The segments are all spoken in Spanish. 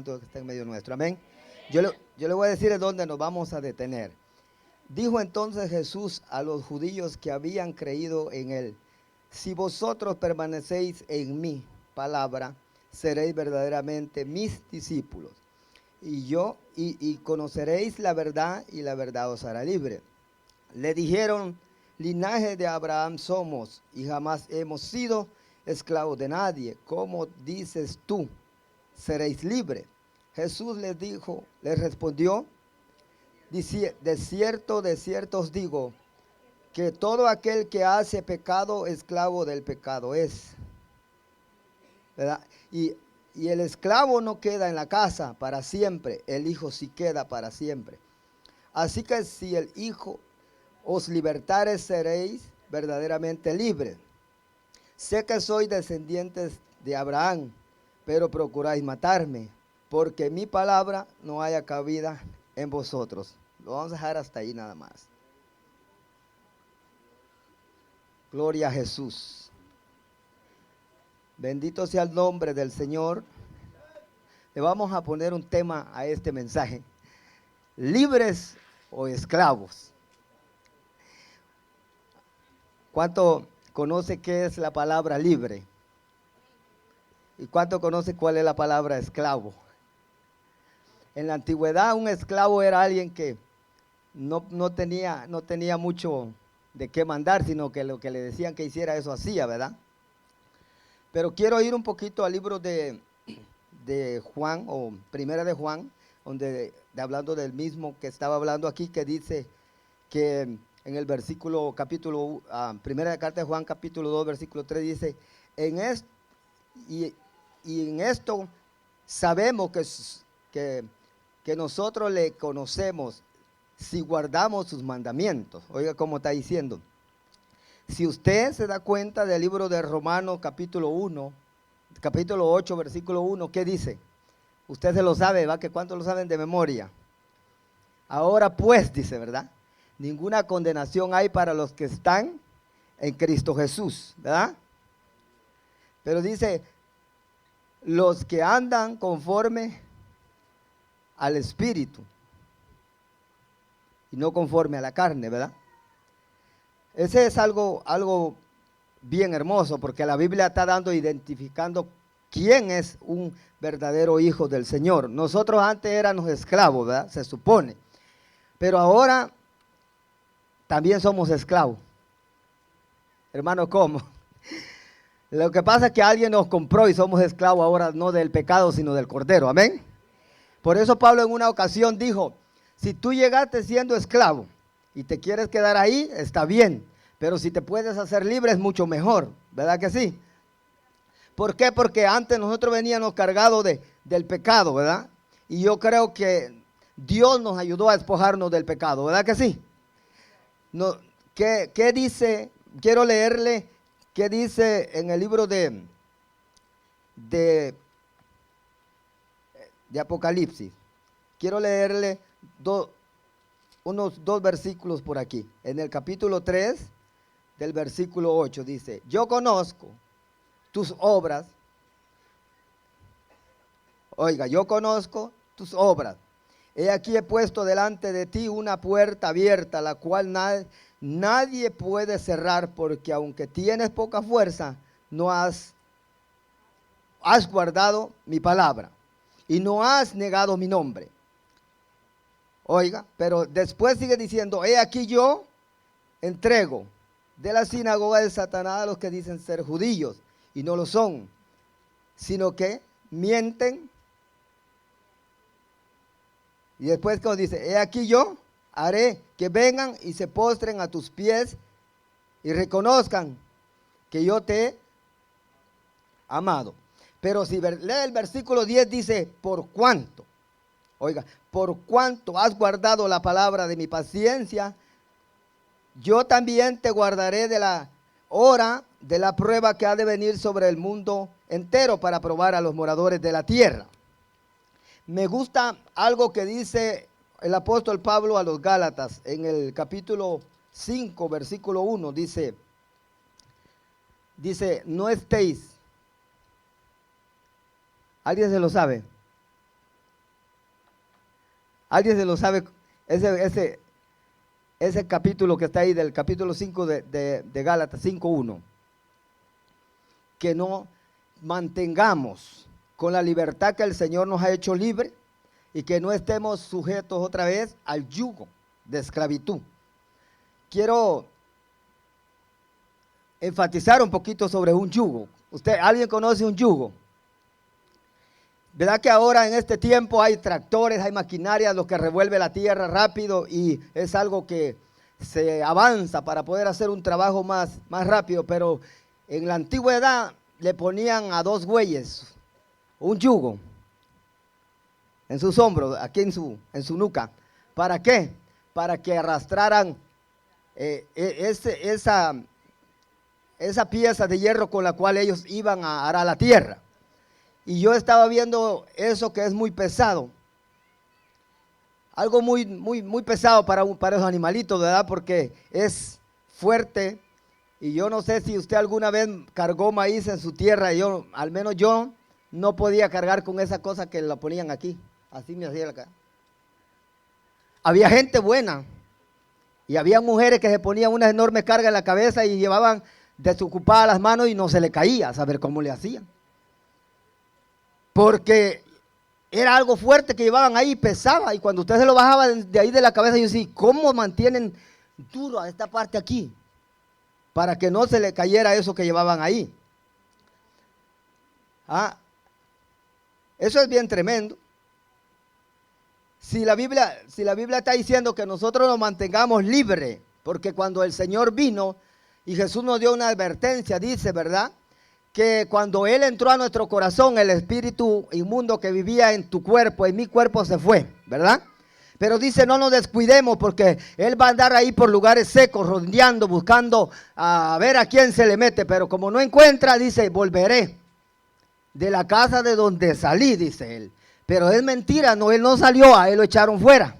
Que está en medio nuestro, amén. Yo le voy a decir de dónde nos vamos a detener. Dijo entonces Jesús a los judíos que habían creído en él: si vosotros permanecéis en mi palabra, seréis verdaderamente mis discípulos. Y conoceréis la verdad, y la verdad os hará libre. Le dijeron: linaje de Abraham somos, y jamás hemos sido esclavos de nadie. ¿Cómo dices tú, seréis libres? Jesús les respondió: de cierto os digo, que todo aquel que hace pecado, esclavo del pecado es. ¿Verdad? Y el esclavo no queda en la casa para siempre, el Hijo sí queda para siempre. Así que si el Hijo os libertare, seréis verdaderamente libres. Sé que sois descendientes de Abraham, pero procuráis matarme, porque mi palabra no haya cabida en vosotros. Lo vamos a dejar hasta ahí nada más. Gloria a Jesús. Bendito sea el nombre del Señor. Le vamos a poner un tema a este mensaje: libres o esclavos. ¿Cuánto conoce qué es la palabra libre? ¿Y cuánto conoce cuál es la palabra esclavo? En la antigüedad, un esclavo era alguien que no tenía mucho de qué mandar, sino que lo que le decían que hiciera, eso hacía, ¿verdad? Pero quiero ir un poquito al libro de Juan, o Primera de Juan, donde hablando del mismo que estaba hablando aquí, que dice que en el versículo, primera carta de Juan, capítulo 2, versículo 3, dice: y en esto sabemos que nosotros le conocemos si guardamos sus mandamientos. Oiga cómo está diciendo. Si usted se da cuenta del libro de Romanos capítulo 1, capítulo 8, versículo 1, ¿qué dice? Usted se lo sabe, ¿va? ¿Que cuántos lo saben de memoria? Ahora pues, dice, ¿verdad? Ninguna condenación hay para los que están en Cristo Jesús, ¿verdad? Pero dice: los que andan conforme al Espíritu y no conforme a la carne, ¿verdad? Ese es algo bien hermoso, porque la Biblia está identificando quién es un verdadero hijo del Señor. Nosotros antes éramos esclavos, ¿verdad? Se supone. Pero ahora también somos esclavos. Hermano, ¿cómo? Lo que pasa es que alguien nos compró y somos esclavos ahora, no del pecado, sino del Cordero. Amén. Por eso Pablo en una ocasión dijo: si tú llegaste siendo esclavo y te quieres quedar ahí, está bien, pero si te puedes hacer libre es mucho mejor, ¿verdad que sí? ¿Por qué? Porque antes nosotros veníamos cargados del pecado, ¿verdad? Y yo creo que Dios nos ayudó a despojarnos del pecado, ¿verdad que sí? No, ¿qué dice? Quiero leerle qué dice en el libro de Apocalipsis. Quiero leerle unos dos versículos por aquí. En el capítulo 3, del versículo 8, dice: yo conozco tus obras. Oiga, yo conozco tus obras. He aquí he puesto delante de ti una puerta abierta, la cual nadie puede cerrar, porque aunque tienes poca fuerza, no has guardado mi palabra y no has negado mi nombre. Oiga, pero después sigue diciendo: he aquí yo entrego de la sinagoga de Satanás a los que dicen ser judíos y no lo son, sino que mienten. Y después como dice: he aquí yo haré que vengan y se postren a tus pies y reconozcan que yo te he amado. Pero si lee el versículo 10, dice: por cuanto, oiga, por cuanto has guardado la palabra de mi paciencia, yo también te guardaré de la hora de la prueba que ha de venir sobre el mundo entero para probar a los moradores de la tierra. Me gusta algo que dice el apóstol Pablo a los Gálatas en el capítulo 5, versículo 1, dice, no estéis. ¿Alguien se lo sabe? ¿Alguien se lo sabe? Ese capítulo que está ahí, del capítulo 5 de Gálatas 5:1. Que no mantengamos con la libertad que el Señor nos ha hecho libre y que no estemos sujetos otra vez al yugo de esclavitud. Quiero enfatizar un poquito sobre un yugo. ¿Alguien conoce un yugo? ¿Verdad que ahora en este tiempo hay tractores, hay maquinarias, lo que revuelve la tierra rápido y es algo que se avanza para poder hacer un trabajo más rápido? Pero en la antigüedad le ponían a 2 bueyes un yugo en sus hombros, aquí en su nuca. ¿Para qué? Para que arrastraran esa pieza de hierro con la cual ellos iban a arar la tierra. Y yo estaba viendo eso, que es muy pesado. Algo muy pesado para esos animalitos, ¿verdad? Porque es fuerte. Y yo no sé si usted alguna vez cargó maíz en su tierra. Al menos yo no podía cargar con esa cosa que la ponían aquí. Así me hacía acá. Había gente buena. Y había mujeres que se ponían una enorme carga en la cabeza y llevaban desocupadas las manos y no se le caía, a saber cómo le hacían. Porque era algo fuerte que llevaban ahí, pesaba. Y cuando usted se lo bajaba de ahí de la cabeza, yo decía, ¿cómo mantienen duro a esta parte aquí? Para que no se le cayera eso que llevaban ahí. Eso es bien tremendo. Si la Biblia está diciendo que nosotros nos mantengamos libres, porque cuando el Señor vino y Jesús nos dio una advertencia, dice, ¿verdad?, que cuando Él entró a nuestro corazón, el espíritu inmundo que vivía en tu cuerpo, en mi cuerpo, se fue, ¿verdad? Pero dice, no nos descuidemos, porque Él va a andar ahí por lugares secos, rondeando, buscando a ver a quién se le mete. Pero como no encuentra, dice, volveré de la casa de donde salí, dice Él. Pero es mentira, no, Él no salió, a Él lo echaron fuera.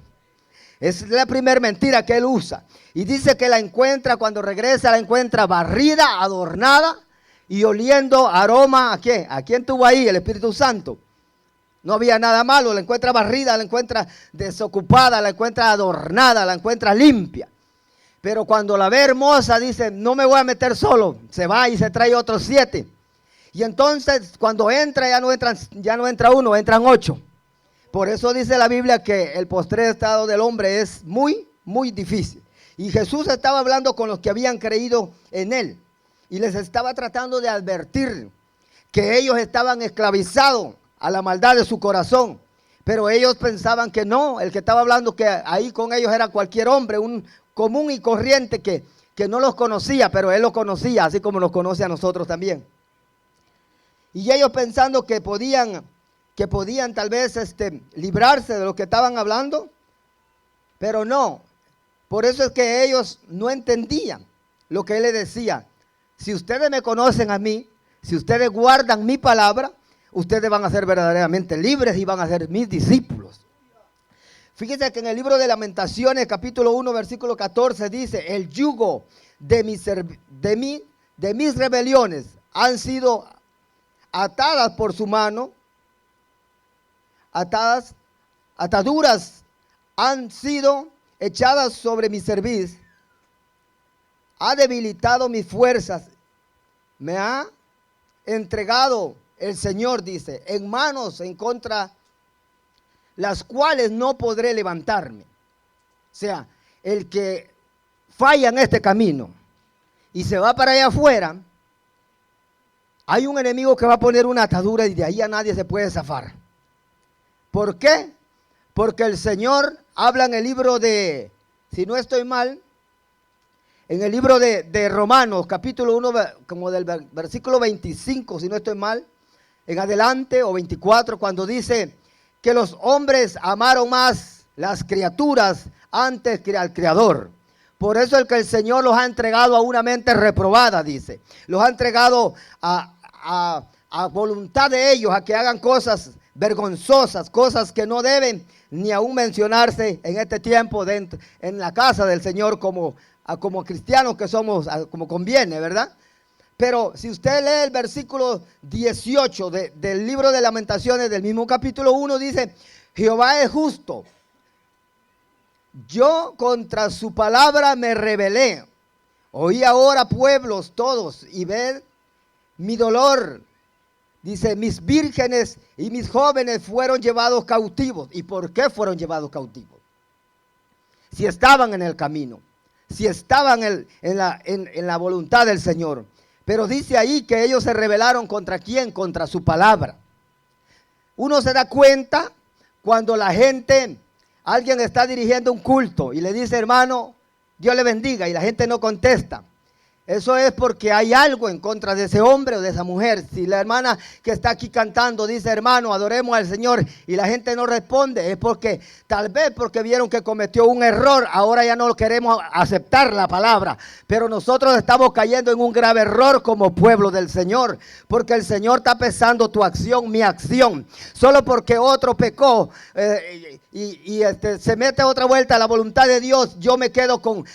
Es la primera mentira que Él usa. Y dice que la encuentra, cuando regresa, la encuentra barrida, adornada y oliendo aroma. ¿A qué? ¿A quién tuvo ahí? El Espíritu Santo. No había nada malo, la encuentra barrida, la encuentra desocupada, la encuentra adornada, la encuentra limpia. Pero cuando la ve hermosa, dice, no me voy a meter solo. Se va y se trae otros 7. Y entonces cuando entra, ya no entra uno, entran 8. Por eso dice la Biblia que el postrer estado del hombre es muy difícil. Y Jesús estaba hablando con los que habían creído en Él. Y les estaba tratando de advertir que ellos estaban esclavizados a la maldad de su corazón. Pero ellos pensaban que no, el que estaba hablando que ahí con ellos era cualquier hombre, un común y corriente que no los conocía, pero Él los conocía, así como nos conoce a nosotros también. Y ellos pensando que podían tal vez librarse de lo que estaban hablando, pero no. Por eso es que ellos no entendían lo que Él les decía. Si ustedes me conocen a mí, si ustedes guardan mi palabra, ustedes van a ser verdaderamente libres y van a ser mis discípulos. Fíjense que en el libro de Lamentaciones, capítulo 1, versículo 14, dice, el yugo de mis rebeliones han sido atadas por su mano, ataduras han sido echadas sobre mi cerviz, ha debilitado mis fuerzas, me ha entregado el Señor, dice, en manos en contra las cuales no podré levantarme. O sea, el que falla en este camino y se va para allá afuera, hay un enemigo que va a poner una atadura y de ahí a nadie se puede zafar. ¿Por qué? Porque el Señor habla en el libro de, si no estoy mal, en el libro de Romanos, capítulo 1, como del versículo 25, si no estoy mal, en adelante, o 24, cuando dice que los hombres amaron más las criaturas antes que al Creador. Por eso es que el Señor los ha entregado a una mente reprobada, dice. Los ha entregado a voluntad de ellos, a que hagan cosas vergonzosas, cosas que no deben ni aún mencionarse en este tiempo en la casa del Señor como cristianos que somos, como conviene, ¿verdad? Pero si usted lee el versículo 18 del libro de Lamentaciones, del mismo capítulo 1, dice, Jehová es justo Yo contra su palabra me rebelé. Oí ahora, pueblos todos, y ved mi dolor. Dice, mis vírgenes y mis jóvenes fueron llevados cautivos. ¿Y por qué fueron llevados cautivos? Si estaban en el camino, si estaban en la voluntad del Señor. Pero dice ahí que ellos se rebelaron ¿contra quién? Contra su palabra. Uno se da cuenta cuando la gente, alguien está dirigiendo un culto y le dice, hermano, Dios le bendiga, y la gente no contesta. Eso es porque hay algo en contra de ese hombre o de esa mujer. Si la hermana que está aquí cantando dice, hermano, adoremos al Señor, y la gente no responde, es porque tal vez porque vieron que cometió un error, ahora ya no queremos aceptar la palabra. Pero nosotros estamos cayendo en un grave error como pueblo del Señor, porque el Señor está pesando tu acción, mi acción. Solo porque otro pecó se mete otra vuelta a la voluntad de Dios, yo me quedo con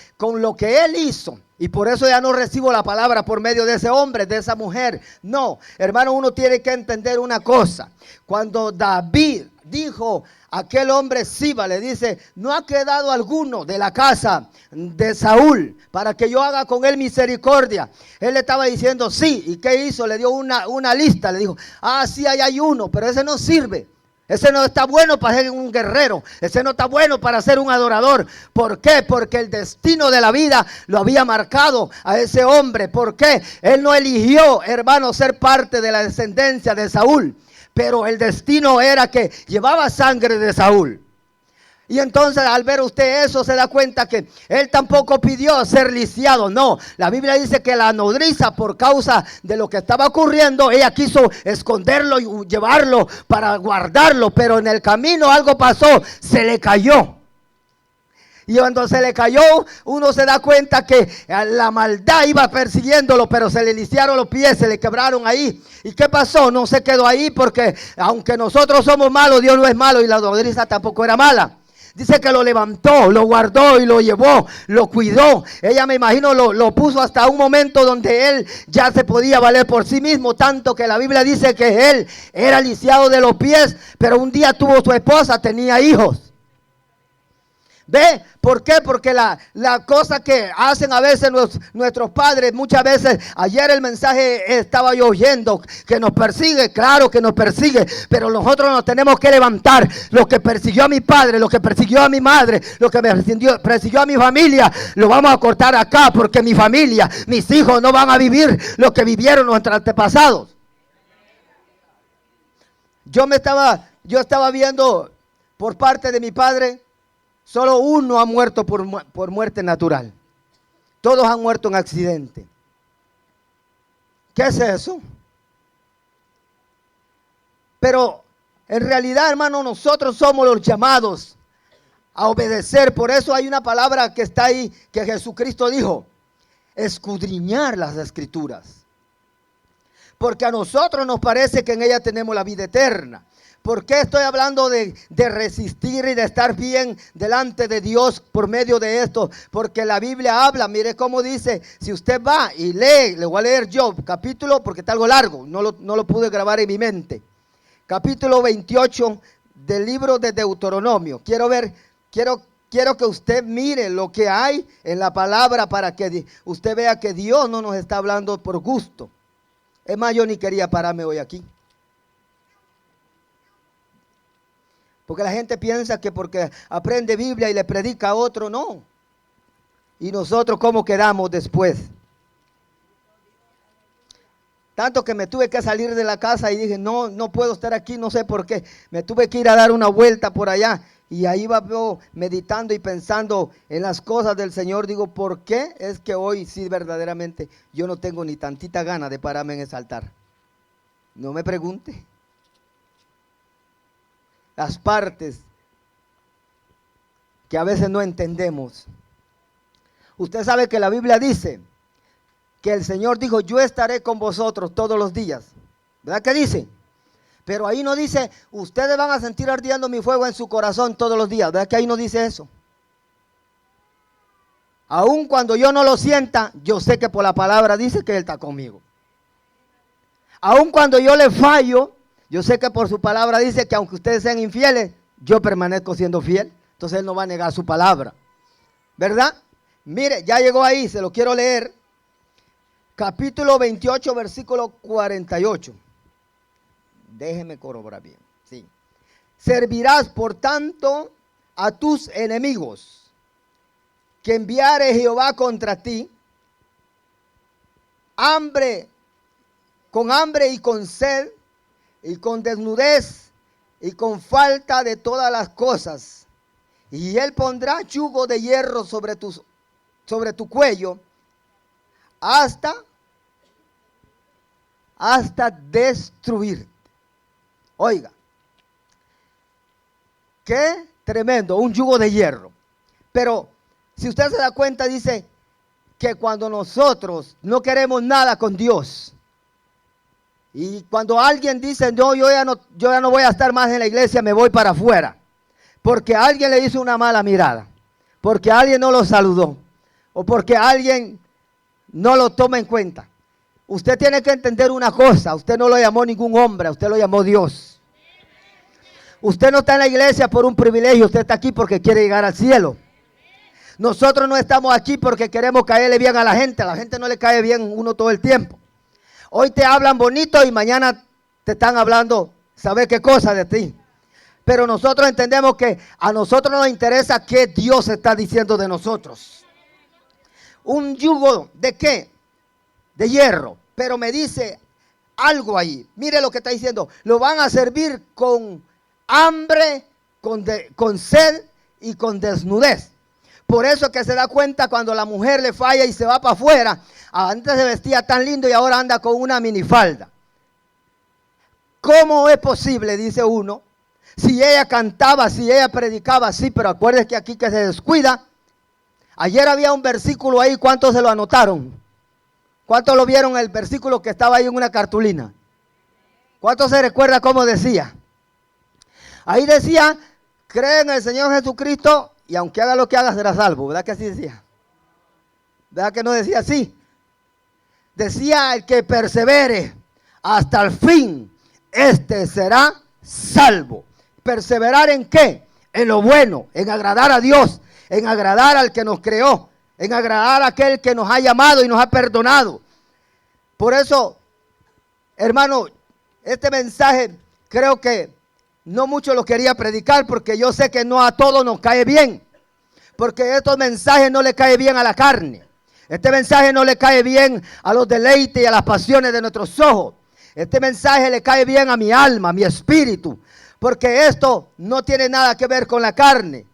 lo que Él hizo. Y por eso ya no recibo la palabra por medio de ese hombre, de esa mujer. No, hermano, uno tiene que entender una cosa. Cuando David dijo, aquel hombre Siba, le dice, no ha quedado alguno de la casa de Saúl para que yo haga con él misericordia. Él le estaba diciendo, sí. ¿Y qué hizo? Le dio una lista. Le dijo, sí, ahí hay uno, pero ese no sirve. Ese no está bueno para ser un guerrero. Ese no está bueno para ser un adorador. ¿Por qué? Porque el destino de la vida lo había marcado a ese hombre. ¿Por qué? Él no eligió, hermano, ser parte de la descendencia de Saúl. Pero el destino era que llevaba sangre de Saúl. Y entonces al ver usted eso se da cuenta que él tampoco pidió ser lisiado. No, la Biblia dice que la nodriza, por causa de lo que estaba ocurriendo, ella quiso esconderlo y llevarlo para guardarlo. Pero en el camino algo pasó, se le cayó. Y cuando se le cayó, uno se da cuenta que la maldad iba persiguiéndolo, pero se le lisiaron los pies, se le quebraron ahí. ¿Y qué pasó? No se quedó ahí, porque aunque nosotros somos malos, Dios no es malo, y la nodriza tampoco era mala. Dice que lo levantó, lo guardó y lo llevó, lo cuidó. Ella, me imagino, lo puso hasta un momento donde él ya se podía valer por sí mismo. Tanto que la Biblia dice que él era lisiado de los pies, pero un día tuvo su esposa, tenía hijos. ¿Ve? ¿Por qué? Porque la cosa que hacen a veces nuestros padres, muchas veces, ayer el mensaje estaba yo oyendo, que nos persigue, claro que nos persigue, pero nosotros nos tenemos que levantar. Lo que persiguió a mi padre, lo que persiguió a mi madre, lo que persiguió a mi familia, lo vamos a cortar acá, porque mi familia, mis hijos no van a vivir lo que vivieron nuestros antepasados. Yo estaba viendo por parte de mi padre. Solo uno ha muerto por muerte natural. Todos han muerto en accidente. ¿Qué es eso? Pero en realidad, hermano, nosotros somos los llamados a obedecer. Por eso hay una palabra que está ahí, que Jesucristo dijo: escudriñar las Escrituras. Porque a nosotros nos parece que en ellas tenemos la vida eterna. ¿Por qué estoy hablando de resistir y de estar bien delante de Dios por medio de esto? Porque la Biblia habla, mire cómo dice, si usted va y lee, le voy a leer yo, capítulo, porque está algo largo, no lo pude grabar en mi mente. Capítulo 28 del libro de Deuteronomio. Quiero que usted mire lo que hay en la palabra para que usted vea que Dios no nos está hablando por gusto. Es más, yo ni quería pararme hoy aquí. Porque la gente piensa que porque aprende Biblia y le predica a otro, no. Y nosotros, ¿cómo quedamos después? Tanto que me tuve que salir de la casa y dije, no puedo estar aquí, no sé por qué. Me tuve que ir a dar una vuelta por allá. Y ahí iba yo meditando y pensando en las cosas del Señor. Digo, ¿por qué es que hoy sí verdaderamente yo no tengo ni tantita gana de pararme en ese altar? No me pregunte. Las partes que a veces no entendemos. Usted sabe que la Biblia dice que el Señor dijo, yo estaré con vosotros todos los días. ¿Verdad que dice? Pero ahí no dice, ustedes van a sentir ardiendo mi fuego en su corazón todos los días. ¿Verdad que ahí no dice eso? Aun cuando yo no lo sienta, yo sé que por la palabra dice que Él está conmigo. Aun cuando yo le fallo, yo sé que por su palabra dice que aunque ustedes sean infieles, yo permanezco siendo fiel. entonces Él no va a negar su palabra, ¿verdad? Mire, ya llegó ahí, se lo quiero leer. Capítulo 28, versículo 48. Déjeme corroborar bien. Sí. Servirás, por tanto, a tus enemigos, que enviare Jehová contra ti, hambre y con sed, y con desnudez, y con falta de todas las cosas. Y Él pondrá yugo de hierro sobre tu cuello, hasta destruir. Oiga, qué tremendo, un yugo de hierro. Pero si usted se da cuenta, dice que cuando nosotros no queremos nada con Dios, y cuando alguien dice, no, yo ya no voy a estar más en la iglesia, me voy para afuera, porque alguien le hizo una mala mirada, porque alguien no lo saludó, o porque alguien no lo toma en cuenta. Usted tiene que entender una cosa, usted no lo llamó ningún hombre, usted lo llamó Dios. Usted no está en la iglesia por un privilegio, usted está aquí porque quiere llegar al cielo. Nosotros no estamos aquí porque queremos caerle bien a la gente no le cae bien uno todo el tiempo. Hoy te hablan bonito y mañana te están hablando, ¿sabe qué cosa de ti? Pero nosotros entendemos que a nosotros nos interesa qué Dios está diciendo de nosotros. Un yugo ¿de qué? De hierro. Pero me dice algo ahí. Mire lo que está diciendo. Lo van a servir con hambre, con sed y con desnudez. Por eso que se da cuenta cuando la mujer le falla y se va para afuera. Antes se vestía tan lindo y ahora anda con una minifalda. ¿Cómo es posible? Dice uno. Si ella cantaba, si ella predicaba, sí, pero acuérdense que aquí que se descuida. Ayer había un versículo ahí, ¿cuántos se lo anotaron? ¿Cuántos lo vieron el versículo que estaba ahí en una cartulina? ¿Cuántos se recuerda cómo decía? Ahí decía, cree en el Señor Jesucristo y aunque haga lo que haga será salvo. ¿Verdad que así decía? ¿Verdad que no decía así? Decía, el que persevere hasta el fin, este será salvo. ¿Perseverar en qué? En lo bueno, en agradar a Dios, en agradar al que nos creó, en agradar a aquel que nos ha llamado y nos ha perdonado. Por eso, hermano, este mensaje creo que no mucho lo quería predicar porque yo sé que no a todos nos cae bien. Porque estos mensajes no le cae bien a la carne. Este mensaje no le cae bien a los deleites y a las pasiones de nuestros ojos. Este mensaje le cae bien a mi alma, a mi espíritu. Porque esto no tiene nada que ver con la carne.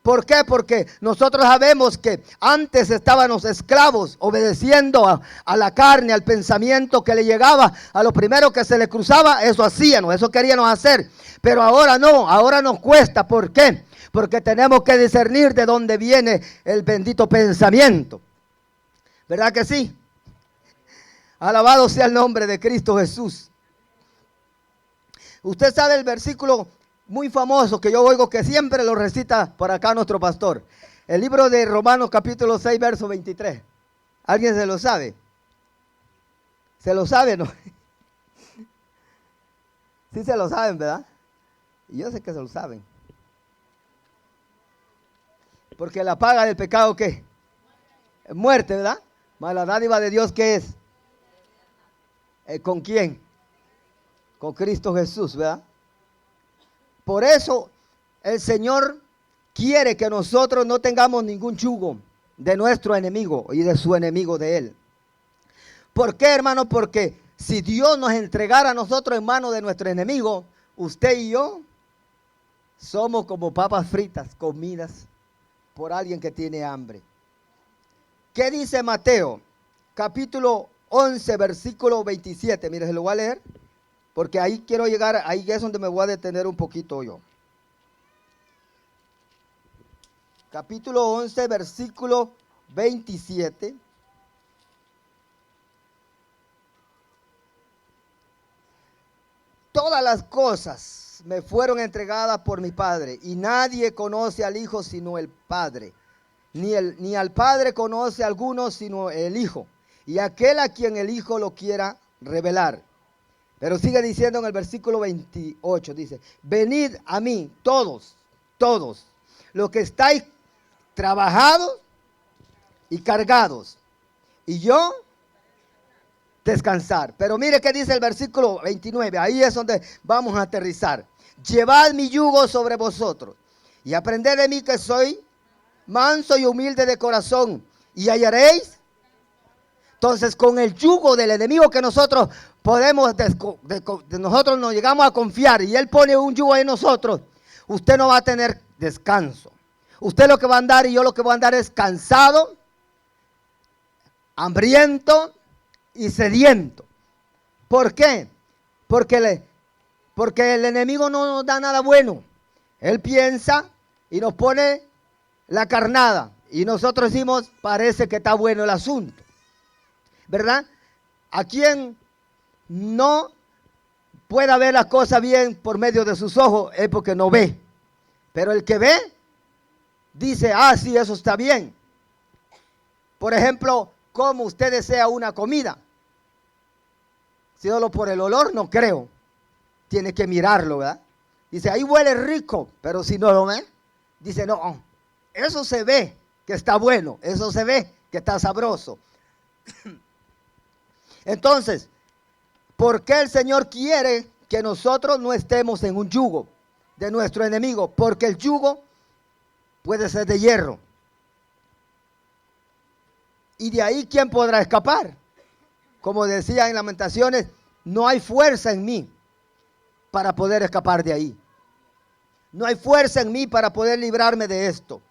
¿Por qué? Porque nosotros sabemos que antes estábamos esclavos, obedeciendo a la carne, al pensamiento que le llegaba, a lo primero que se le cruzaba, eso hacíamos, eso queríamos hacer. Pero ahora no, ahora nos cuesta. ¿Por qué? Porque tenemos que discernir de dónde viene el bendito pensamiento. ¿Verdad que sí? Alabado sea el nombre de Cristo Jesús. Usted sabe el versículo muy famoso que yo oigo que siempre lo recita por acá nuestro pastor. El libro de Romanos capítulo 6, verso 23. ¿Alguien se lo sabe? ¿Se lo sabe, no? Sí se lo saben, ¿verdad? Y yo sé que se lo saben. Porque la paga del pecado, ¿qué? Muerte, ¿verdad? Mas la dádiva de Dios, ¿qué es? ¿Con quién? Con Cristo Jesús, ¿verdad? Por eso el Señor quiere que nosotros no tengamos ningún yugo de nuestro enemigo y de su enemigo de Él. ¿Por qué, hermano? Porque si Dios nos entregara a nosotros en manos de nuestro enemigo, usted y yo somos como papas fritas comidas por alguien que tiene hambre. ¿Qué dice Mateo? Capítulo 11, versículo 27. Mire, se lo voy a leer. Porque ahí quiero llegar, ahí es donde me voy a detener un poquito yo. Capítulo 11, versículo 27. Todas las cosas me fueron entregadas por mi Padre, y nadie conoce al Hijo sino el Padre. Ni al Padre conoce a alguno sino el Hijo, y aquel a quien el Hijo lo quiera revelar. Pero sigue diciendo en el versículo 28, dice, venid a mí todos los que estáis trabajados y cargados, y yo descansar. Pero mire qué dice el versículo 29, ahí es donde vamos a aterrizar. Llevad mi yugo sobre vosotros y aprended de mí, que soy manso y humilde de corazón, y hallaréis. Entonces, con el yugo del enemigo que nosotros podemos, nosotros nos llegamos a confiar, y él pone un yugo en nosotros, usted no va a tener descanso. Usted lo que va a andar y yo lo que voy a andar es cansado, hambriento y sediento. ¿Por qué? Porque el enemigo no nos da nada bueno. Él piensa y nos pone la carnada, y nosotros decimos, parece que está bueno el asunto, ¿verdad? A quien no pueda ver las cosas bien por medio de sus ojos es porque no ve. Pero el que ve dice, ah, sí, eso está bien. Por ejemplo, como usted desea una comida, si solo por el olor no creo, tiene que mirarlo, ¿verdad? Dice, ahí huele rico, pero si no lo ve, dice, no, eso se ve que está bueno, eso se ve que está sabroso. Entonces, ¿por qué el Señor quiere que nosotros no estemos en un yugo de nuestro enemigo? Porque el yugo puede ser de hierro. Y de ahí, ¿quién podrá escapar? Como decía en Lamentaciones, no hay fuerza en mí para poder escapar de ahí. No hay fuerza en mí para poder librarme de esto.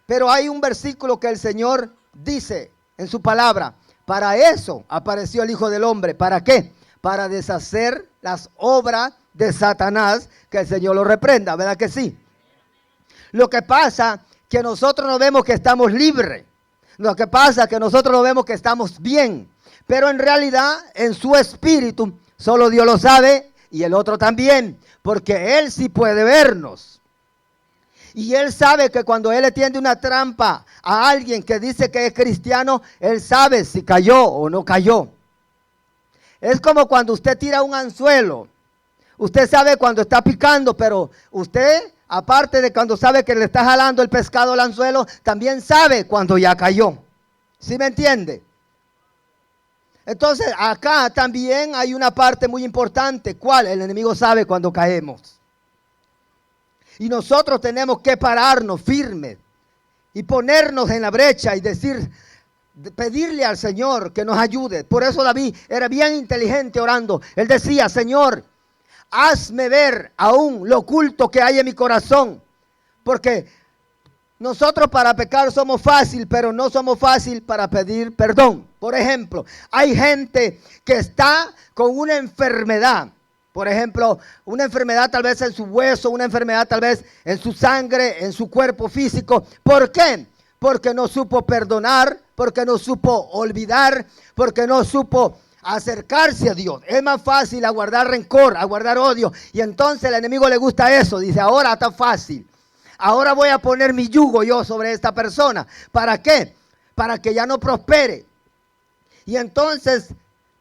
Pero hay un versículo que el Señor dice en su palabra: para eso apareció el Hijo del Hombre. ¿Para qué? Para deshacer las obras de Satanás, que el Señor lo reprenda, ¿verdad que sí? Lo que pasa que nosotros no vemos que estamos libres. Lo que pasa que nosotros no vemos que estamos bien. Pero en realidad, en su espíritu, solo Dios lo sabe y el otro también. Porque Él sí puede vernos. Y Él sabe que cuando Él le tiende una trampa a alguien que dice que es cristiano, Él sabe si cayó o no cayó. Es como cuando usted tira un anzuelo. Usted sabe cuando está picando, pero usted, aparte de cuando sabe que le está jalando el pescado al anzuelo, también sabe cuando ya cayó. ¿Sí me entiende? Entonces, acá también hay una parte muy importante. ¿Cuál? El enemigo sabe cuando caemos. Y nosotros tenemos que pararnos firmes y ponernos en la brecha y decir, pedirle al Señor que nos ayude. Por eso David era bien inteligente orando. Él decía, Señor, hazme ver aún lo oculto que hay en mi corazón. Porque nosotros para pecar somos fácil, pero no somos fácil para pedir perdón. Por ejemplo, hay gente que está con una enfermedad. Por ejemplo, una enfermedad tal vez en su hueso, una enfermedad tal vez en su sangre, en su cuerpo físico. ¿Por qué? Porque no supo perdonar, porque no supo olvidar, porque no supo acercarse a Dios. Es más fácil aguardar rencor, aguardar odio. Y entonces al enemigo le gusta eso. Dice, ahora está fácil. Ahora voy a poner mi yugo yo sobre esta persona. ¿Para qué? Para que ya no prospere. Y entonces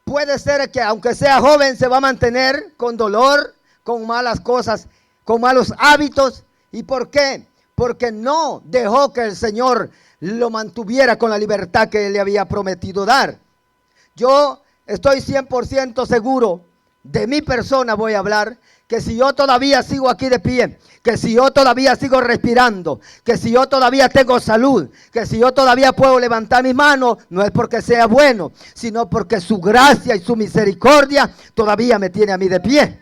puede ser que aunque sea joven se va a mantener con dolor, con malas cosas, con malos hábitos. ¿Y por qué? Porque no dejó que el Señor lo mantuviera con la libertad que Él le había prometido dar. Yo estoy 100% seguro, de mi persona voy a hablar, que si yo todavía sigo aquí de pie, que si yo todavía sigo respirando, que si yo todavía tengo salud, que si yo todavía puedo levantar mi mano, no es porque sea bueno, sino porque su gracia y su misericordia todavía me tiene a mí de pie.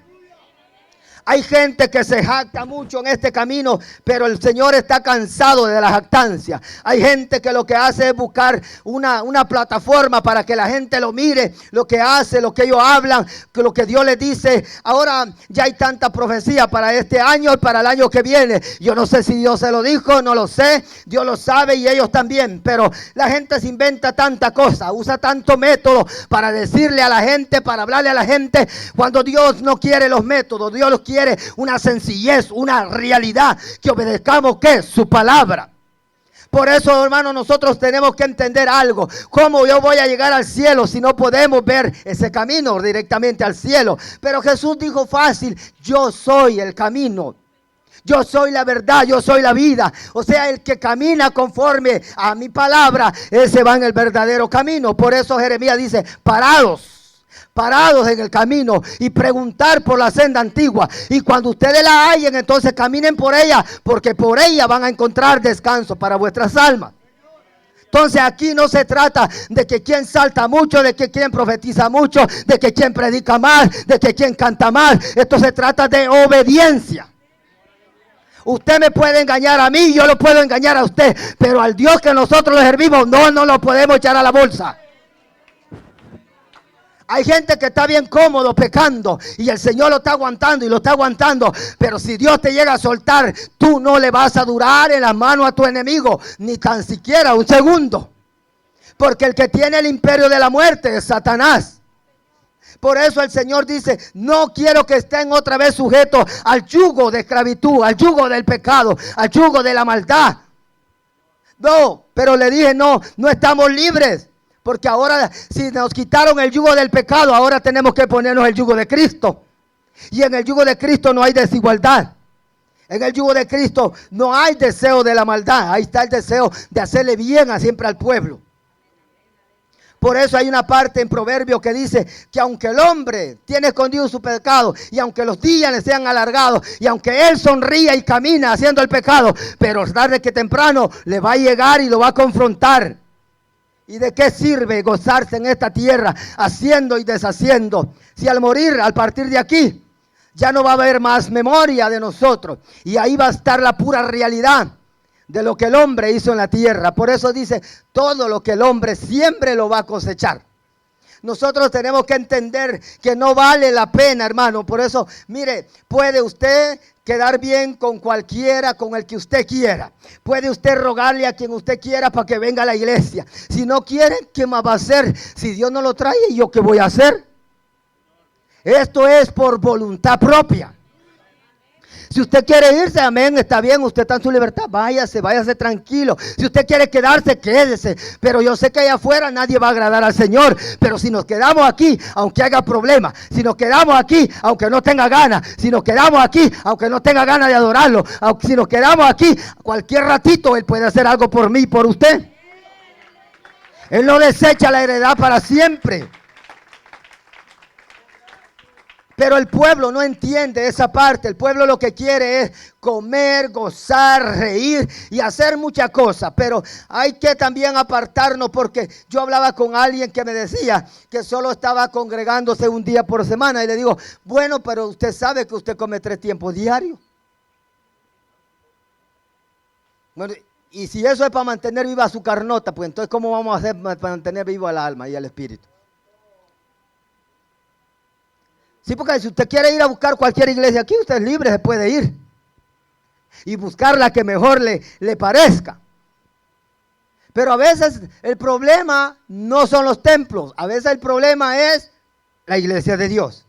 Hay gente que se jacta mucho en este camino, pero el Señor está cansado de la jactancia. Hay gente que lo que hace es buscar una plataforma para que la gente lo mire, lo que hace, lo que ellos hablan, que lo que Dios les dice. Ahora ya hay tanta profecía para este año y para el año que viene. Yo no sé si Dios se lo dijo, no lo sé. Dios lo sabe y ellos también. Pero la gente se inventa tanta cosa, usa tanto método para decirle a la gente, para hablarle a la gente, cuando Dios no quiere los métodos. Dios los quiere una sencillez, una realidad, que obedezcamos ¿qué? Su palabra. Por eso, hermano, nosotros tenemos que entender algo. ¿Cómo yo voy a llegar al cielo si no podemos ver ese camino directamente al cielo? Pero Jesús dijo fácil, yo soy el camino. Yo soy la verdad, yo soy la vida. O sea, el que camina conforme a mi palabra, ese va en el verdadero camino. Por eso Jeremías dice, parados en el camino y preguntar por la senda antigua. Y cuando ustedes la hallen, entonces caminen por ella, porque por ella van a encontrar descanso para vuestras almas. Entonces aquí no se trata de que quien salta mucho, de que quien profetiza mucho, de que quien predica más, de que quien canta más. Esto se trata de obediencia. Usted me puede engañar a mí, yo lo puedo engañar a usted, pero al Dios que nosotros le servimos, no lo podemos echar a la bolsa. Hay gente que está bien cómodo pecando y el Señor lo está aguantando y lo está aguantando. Pero si Dios te llega a soltar, tú no le vas a durar en la mano a tu enemigo, ni tan siquiera un segundo. Porque el que tiene el imperio de la muerte es Satanás. Por eso el Señor dice, no quiero que estén otra vez sujetos al yugo de esclavitud, al yugo del pecado, al yugo de la maldad. No, pero le dije, no estamos libres. Porque ahora, si nos quitaron el yugo del pecado, ahora tenemos que ponernos el yugo de Cristo. Y en el yugo de Cristo no hay desigualdad. En el yugo de Cristo no hay deseo de la maldad. Ahí está el deseo de hacerle bien siempre al pueblo. Por eso hay una parte en Proverbios que dice que aunque el hombre tiene escondido su pecado, y aunque los días le sean alargados, y aunque él sonría y camina haciendo el pecado, pero tarde que temprano le va a llegar y lo va a confrontar. ¿Y de qué sirve gozarse en esta tierra haciendo y deshaciendo? Si al morir, al partir de aquí, ya no va a haber más memoria de nosotros. Y ahí va a estar la pura realidad de lo que el hombre hizo en la tierra. Por eso dice, todo lo que el hombre siempre lo va a cosechar. Nosotros tenemos que entender que no vale la pena, hermano. Por eso, mire, puede usted quedar bien con cualquiera, con el que usted quiera. Puede usted rogarle a quien usted quiera para que venga a la iglesia. Si no quiere, ¿qué más va a hacer? Si Dios no lo trae, ¿yo qué voy a hacer? Esto es por voluntad propia. Si usted quiere irse, amén, está bien, usted está en su libertad, váyase tranquilo. Si usted quiere quedarse, quédese. Pero yo sé que allá afuera nadie va a agradar al Señor. Pero si nos quedamos aquí, aunque haga problemas, si nos quedamos aquí, aunque no tenga ganas, si nos quedamos aquí, aunque no tenga ganas de adorarlo, si nos quedamos aquí, cualquier ratito Él puede hacer algo por mí y por usted. Él no desecha la heredad para siempre. Pero el pueblo no entiende esa parte. El pueblo lo que quiere es comer, gozar, reír y hacer muchas cosas. Pero hay que también apartarnos, porque yo hablaba con alguien que me decía que solo estaba congregándose un día por semana. Y le digo, bueno, pero usted sabe que usted come 3 tiempos diarios. Bueno, y si eso es para mantener viva su carnota, pues entonces ¿cómo vamos a hacer para mantener vivo al alma y al espíritu? Sí, porque si usted quiere ir a buscar cualquier iglesia aquí, usted es libre, se puede ir. Y buscar la que mejor le parezca. Pero a veces el problema no son los templos. A veces el problema es la iglesia de Dios.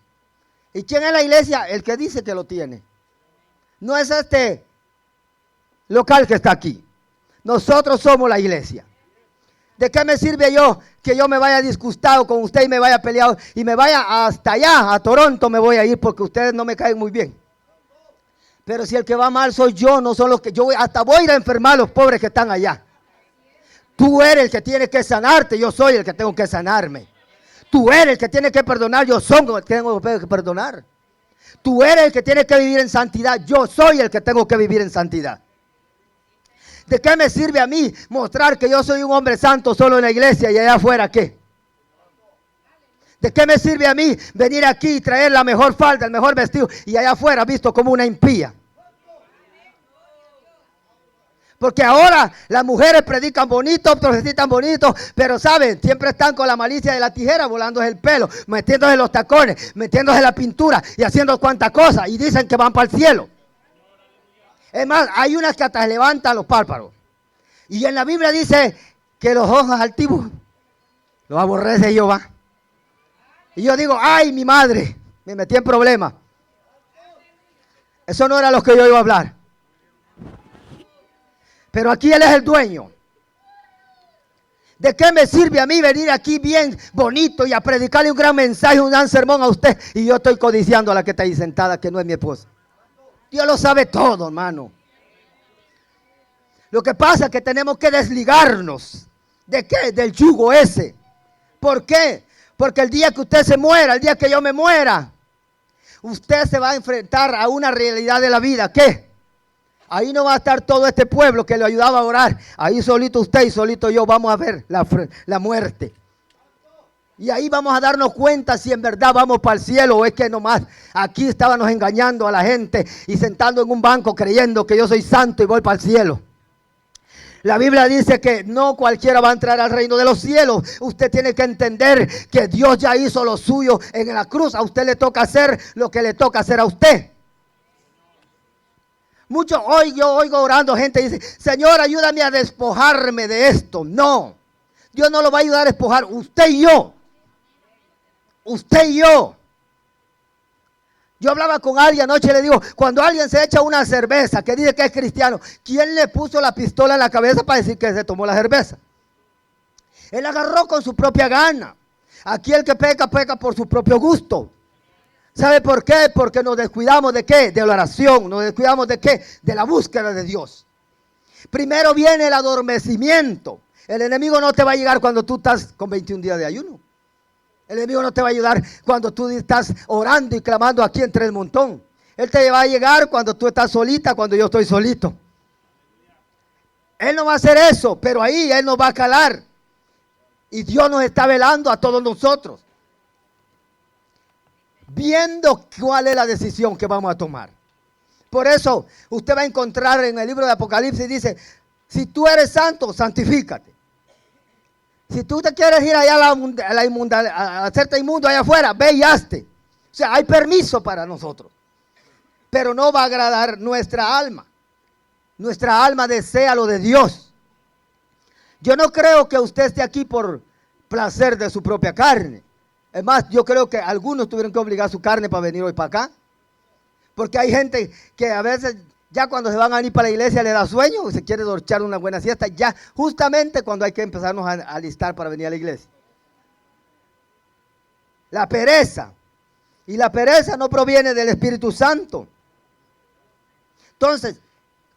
¿Y quién es la iglesia? El que dice que lo tiene. No es este local que está aquí. Nosotros somos la iglesia. ¿De qué me sirve que yo me vaya disgustado con usted y me vaya peleado y me vaya hasta allá, a Toronto me voy a ir porque ustedes no me caen muy bien? Pero si el que va mal soy yo, no son los que hasta voy a ir a enfermar a los pobres que están allá. Tú eres el que tiene que sanarte, yo soy el que tengo que sanarme. Tú eres el que tiene que perdonar, yo soy el que tengo que perdonar. Tú eres el que tiene que vivir en santidad, yo soy el que tengo que vivir en santidad. ¿De qué me sirve a mí mostrar que yo soy un hombre santo solo en la iglesia y allá afuera qué? ¿De qué me sirve a mí venir aquí y traer la mejor falda, el mejor vestido y allá afuera visto como una impía? Porque ahora las mujeres predican bonito, profetizan bonito, pero saben, siempre están con la malicia de la tijera volándose el pelo, metiéndose los tacones, metiéndose la pintura y haciendo cuantas cosas y dicen que van para el cielo. Es más, hay unas que hasta levantan los párpados. Y en la Biblia dice que los ojos altivos los aborrece Jehová. Y yo digo, ay, mi madre, me metí en problemas. Eso no era lo que yo iba a hablar. Pero aquí Él es el dueño. ¿De qué me sirve a mí venir aquí bien bonito y a predicarle un gran mensaje, un gran sermón a usted? Y yo estoy codiciando a la que está ahí sentada, que no es mi esposa. Dios lo sabe todo, hermano. Lo que pasa es que tenemos que desligarnos. ¿De qué? Del yugo ese. ¿Por qué? Porque el día que usted se muera, el día que yo me muera, usted se va a enfrentar a una realidad de la vida. ¿Qué? Ahí no va a estar todo este pueblo que le ayudaba a orar. Ahí solito usted y solito yo vamos a ver la muerte. Y ahí vamos a darnos cuenta si en verdad vamos para el cielo o es que nomás aquí estábamos engañando a la gente y sentando en un banco creyendo que yo soy santo y voy para el cielo. La Biblia dice que no cualquiera va a entrar al reino de los cielos. Usted tiene que entender que Dios ya hizo lo suyo en la cruz. A usted le toca hacer lo que le toca hacer a usted. Mucho hoy yo oigo orando, gente dice, Señor, ayúdame a despojarme de esto. No, Dios no lo va a ayudar a despojar, usted y yo. Usted y yo. Yo hablaba con alguien anoche y le digo, cuando alguien se echa una cerveza que dice que es cristiano, ¿quién le puso la pistola en la cabeza para decir que se tomó la cerveza? Él agarró con su propia gana. Aquí el que peca, peca por su propio gusto. ¿Sabe por qué? Porque nos descuidamos de qué? De la oración. Nos descuidamos de qué? De la búsqueda de Dios. Primero viene el adormecimiento. El enemigo no te va a llegar cuando tú estás con 21 días de ayuno. El enemigo no te va a ayudar cuando tú estás orando y clamando aquí entre el montón. Él te va a llegar cuando tú estás solita, cuando yo estoy solito. Él no va a hacer eso, pero ahí Él nos va a calar. Y Dios nos está velando a todos nosotros, viendo cuál es la decisión que vamos a tomar. Por eso usted va a encontrar en el libro de Apocalipsis, dice, si tú eres santo, santifícate. Si tú te quieres ir allá a hacerte inmundo allá afuera, ve y hazte. O sea, hay permiso para nosotros. Pero no va a agradar nuestra alma. Nuestra alma desea lo de Dios. Yo no creo que usted esté aquí por placer de su propia carne. Es más, yo creo que algunos tuvieron que obligar su carne para venir hoy para acá. Porque hay gente que a veces ya cuando se van a ir para la iglesia le da sueño o se quiere echar una buena siesta, ya justamente cuando hay que empezarnos a alistar para venir a la iglesia. La pereza. Y la pereza no proviene del Espíritu Santo. Entonces,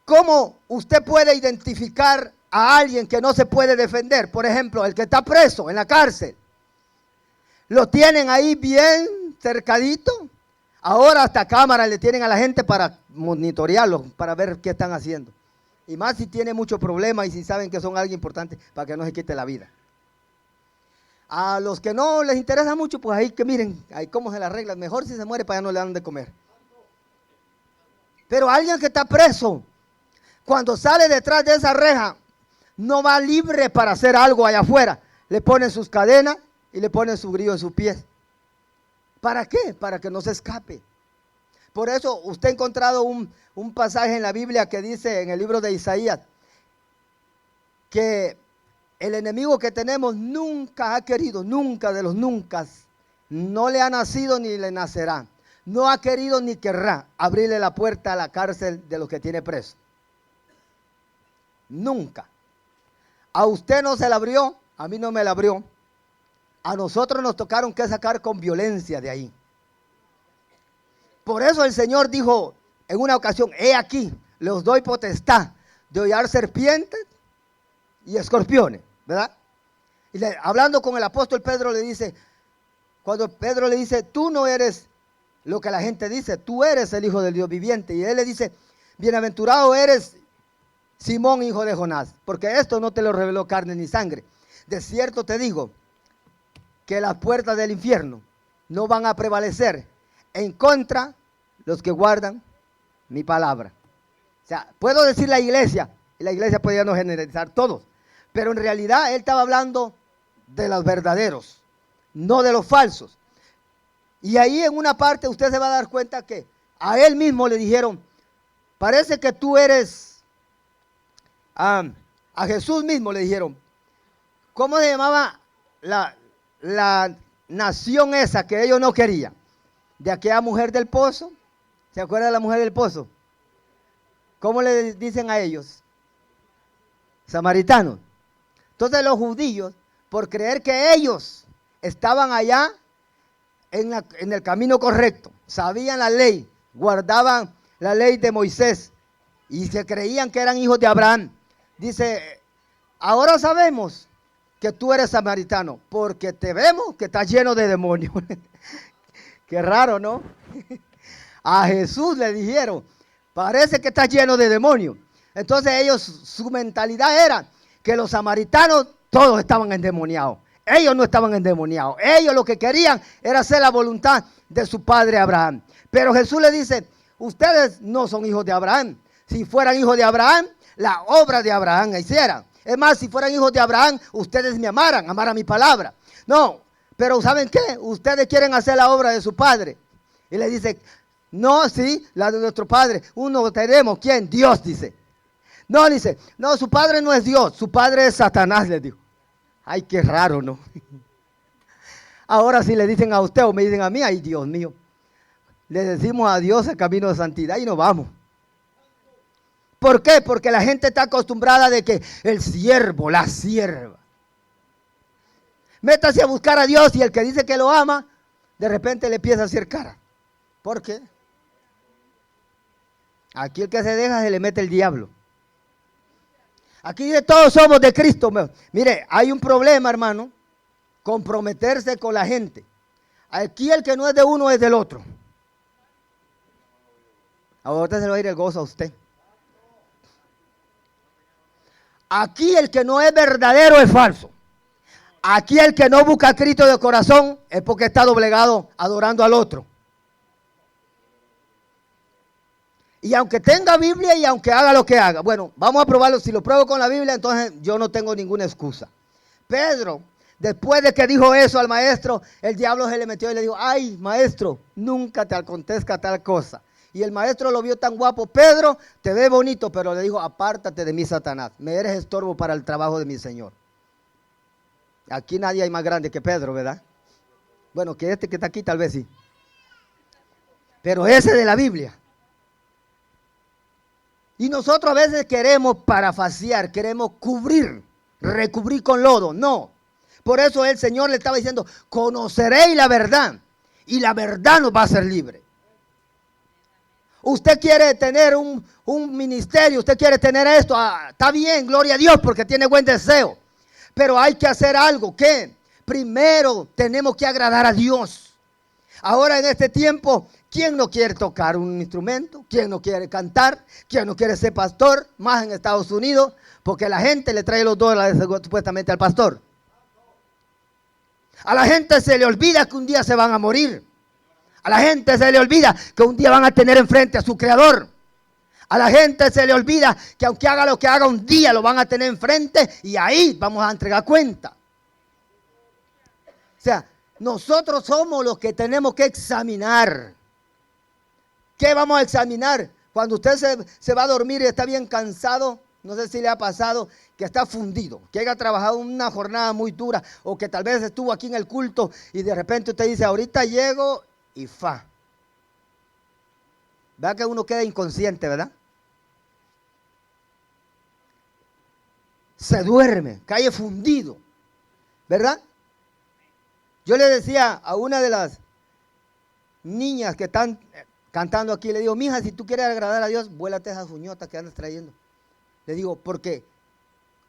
¿cómo usted puede identificar a alguien que no se puede defender? Por ejemplo, el que está preso en la cárcel. Lo tienen ahí bien cercadito. Ahora hasta cámaras le tienen a la gente para monitorearlo, para ver qué están haciendo. Y más si tiene mucho problema y si saben que son alguien importante para que no se quite la vida. A los que no les interesa mucho, pues ahí que miren, ahí cómo se las arreglan. Mejor si se muere para allá no le dan de comer. Pero alguien que está preso, cuando sale detrás de esa reja, no va libre para hacer algo allá afuera. Le ponen sus cadenas y le ponen su grillo en sus pies. ¿Para qué? Para que no se escape. Por eso usted ha encontrado un pasaje en la Biblia que dice en el libro de Isaías que el enemigo que tenemos nunca ha querido, nunca de los nunca, no le ha nacido ni le nacerá. No ha querido ni querrá abrirle la puerta a la cárcel de los que tiene preso. Nunca. A usted no se la abrió, a mí no me la abrió. A nosotros nos tocaron que sacar con violencia de ahí. Por eso el Señor dijo en una ocasión, he aquí, les doy potestad de hollar serpientes y escorpiones, ¿verdad? Y hablando con el apóstol Pedro le dice, cuando Pedro le dice, tú no eres lo que la gente dice, tú eres el Hijo del Dios viviente. Y él le dice, bienaventurado eres Simón, hijo de Jonás, porque esto no te lo reveló carne ni sangre. De cierto te digo, que las puertas del infierno no van a prevalecer en contra los que guardan mi palabra. O sea, puedo decir la iglesia, y la iglesia podría no generalizar todos, pero en realidad él estaba hablando de los verdaderos, no de los falsos. Y ahí en una parte usted se va a dar cuenta que a él mismo le dijeron, parece que tú eres, a Jesús mismo le dijeron, ¿cómo se llamaba la nación esa que ellos no querían? De aquella mujer del pozo. ¿Se acuerda de la mujer del pozo? ¿Cómo le dicen a ellos? Samaritanos. Entonces los judíos, por creer que ellos estaban allá en el camino correcto, sabían la ley, guardaban la ley de Moisés y se creían que eran hijos de Abraham. Dice, ahora sabemos que tú eres samaritano porque te vemos que estás lleno de demonios. Qué raro, ¿no? A Jesús le dijeron, parece que estás lleno de demonios. Entonces ellos, su mentalidad era que los samaritanos todos estaban endemoniados. Ellos no estaban endemoniados. Ellos lo que querían era hacer la voluntad de su padre Abraham. Pero Jesús le dice, ustedes no son hijos de Abraham. Si fueran hijos de Abraham, la obra de Abraham hicieran. Es más, si fueran hijos de Abraham, ustedes me amaran mi palabra. No, pero ¿saben qué? Ustedes quieren hacer la obra de su padre. Y le dice, no, sí, la de nuestro padre. Uno tenemos, ¿quién? Dios, dice. No, dice, no, su padre no es Dios, su padre es Satanás, le dijo. Ay, qué raro, ¿no? Ahora si le dicen a usted o me dicen a mí, ay, Dios mío. Le decimos a Dios el camino de santidad y nos vamos. ¿Por qué? Porque la gente está acostumbrada de que el siervo, la sierva. Métase a buscar a Dios y el que dice que lo ama, de repente le empieza a hacer cara. ¿Por qué? Aquí el que se deja se le mete el diablo. Aquí de todos somos de Cristo. Mire, hay un problema, hermano, comprometerse con la gente. Aquí el que no es de uno es del otro. Ahorita se le va a ir el gozo a usted. Aquí el que no es verdadero es falso. Aquí el que no busca a Cristo de corazón es porque está doblegado adorando al otro. Y aunque tenga Biblia y aunque haga lo que haga. Bueno, vamos a probarlo. Si lo pruebo con la Biblia, entonces yo no tengo ninguna excusa. Pedro, después de que dijo eso al maestro, el diablo se le metió y le dijo, ay, maestro, nunca te acontezca tal cosa. Y el maestro lo vio tan guapo. Pedro, te ve bonito, pero le dijo, apártate de mí, Satanás. Me eres estorbo para el trabajo de mi Señor. Aquí nadie hay más grande que Pedro, ¿verdad? Bueno, que este que está aquí tal vez sí. Pero ese de la Biblia. Y nosotros a veces queremos parafaciar, queremos cubrir, recubrir con lodo. No. Por eso el Señor le estaba diciendo, conoceréis la verdad y la verdad nos va a hacer libre. Usted quiere tener un ministerio, usted quiere tener esto, está bien, gloria a Dios, porque tiene buen deseo. Pero hay que hacer algo, ¿qué? Primero tenemos que agradar a Dios. Ahora en este tiempo, ¿quién no quiere tocar un instrumento? ¿Quién no quiere cantar? ¿Quién no quiere ser pastor? Más en Estados Unidos, porque la gente le trae los dólares supuestamente al pastor. A la gente se le olvida que un día se van a morir. A la gente se le olvida que un día van a tener enfrente a su creador. A la gente se le olvida que aunque haga lo que haga, un día lo van a tener enfrente y ahí vamos a entregar cuenta. O sea, nosotros somos los que tenemos que examinar. ¿Qué vamos a examinar? Cuando usted se va a dormir y está bien cansado, no sé si le ha pasado que está fundido, que haya trabajado una jornada muy dura o que tal vez estuvo aquí en el culto y de repente usted dice, ahorita llego y fa. ¿Verdad que uno queda inconsciente, verdad? Se duerme, cae fundido, ¿verdad? Yo le decía a una de las niñas que están cantando aquí, le digo, mija, si tú quieres agradar a Dios, vuélate esas uñotas que andas trayendo. Le digo, porque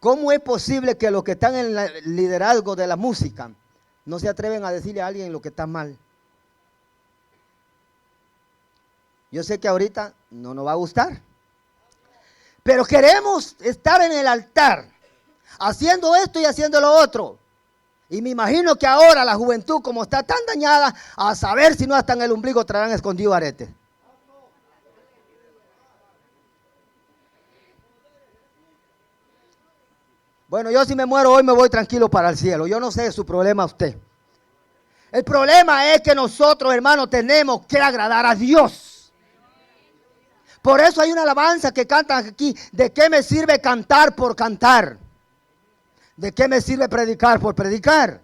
¿cómo es posible que los que están en el liderazgo de la música no se atreven a decirle a alguien lo que está mal? Yo sé que ahorita no nos va a gustar, pero queremos estar en el altar, haciendo esto y haciendo lo otro. Y me imagino que ahora la juventud, como está tan dañada, a saber si no hasta en el ombligo traerán escondido aretes. Bueno, yo si me muero hoy me voy tranquilo para el cielo. Yo no sé su problema usted. El problema es que nosotros, hermanos, tenemos que agradar a Dios. Por eso hay una alabanza que cantan aquí. ¿De qué me sirve cantar por cantar? ¿De qué me sirve predicar por predicar?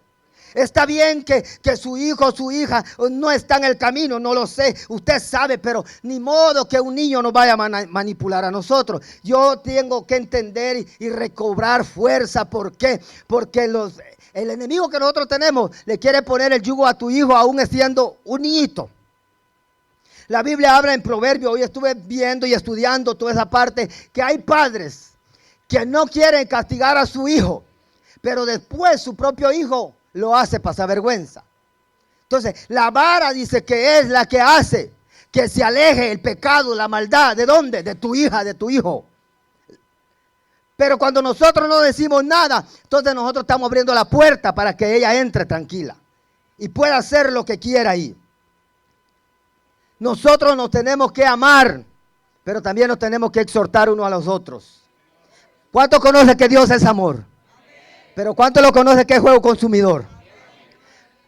Está bien que su hijo o su hija no está en el camino, no lo sé, usted sabe, pero ni modo que un niño nos vaya a manipular a nosotros. Yo tengo que entender y recobrar fuerza. ¿Por qué? Porque el enemigo que nosotros tenemos le quiere poner el yugo a tu hijo aún siendo un niñito. La Biblia habla en Proverbios, hoy estuve viendo y estudiando toda esa parte, que hay padres que no quieren castigar a su hijo, pero después su propio hijo lo hace pasar vergüenza. Entonces, la vara dice que es la que hace que se aleje el pecado, la maldad. ¿De dónde? De tu hija, de tu hijo. Pero cuando nosotros no decimos nada, entonces nosotros estamos abriendo la puerta para que ella entre tranquila y pueda hacer lo que quiera ahí. Nosotros nos tenemos que amar, pero también nos tenemos que exhortar unos a los otros. ¿Cuántos conocen que Dios es amor? Pero ¿cuántos lo conocen que es fuego consumidor?